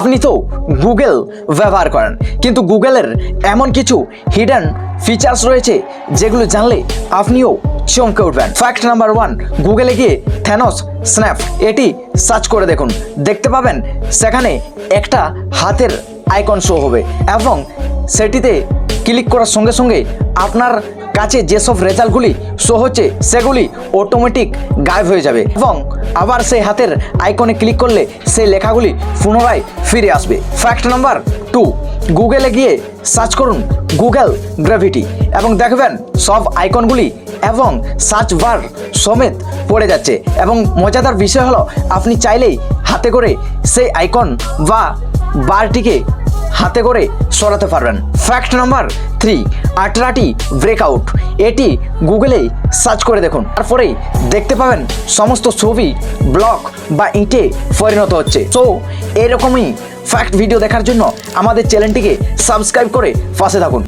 আপনি তো গুগল ব্যবহার করেন, কিন্তু গুগলের এমন কিছু হিডেন ফিচার্স রয়েছে যেগুলো জানলে আপনিও চমকে উঠবেন। ফ্যাক্ট নাম্বার 1, গুগলে গিয়ে থেনোস স্ন্যাপ এটি সার্চ করে দেখুন। দেখতে পাবেন সেখানে একটা হাতের আইকন শো হবে এবং সেটিতে ক্লিক করার সঙ্গে সঙ্গে আপনার কাছে যেসব রেজাল্টগুলি শো হচ্ছে সেগুলি অটোমেটিক গায়েব হয়ে যাবে এবং আবার সেই হাতের আইকনে ক্লিক করলে সেই লেখাগুলি পুনরায় ফিরে আসবে। ফ্যাক্ট নাম্বার 2, গুগলে গিয়ে সার্চ করুন গুগল গ্র্যাভিটি এবং দেখবেন সব আইকনগুলি এবং সার্চ বার সমেত পড়ে যাচ্ছে এবং মজাদার বিষয় হলো আপনি চাইলেই হাতে করে সেই আইকন বা বারটিকে হাতে করে সরাতে পারবেন। ফ্যাক্ট নাম্বার 3, আটরাটি ব্রেকআউট এটি গুগলেই সার্চ করে দেখুন, তারপরেই দেখতে পাবেন সমস্ত ছবি ব্লক বা ইঁটে পরিণত হচ্ছে। সো এরকমই ফ্যাক্ট ভিডিও দেখার জন্য আমাদের চ্যানেলটিকে সাবস্ক্রাইব করে পাশে থাকুন।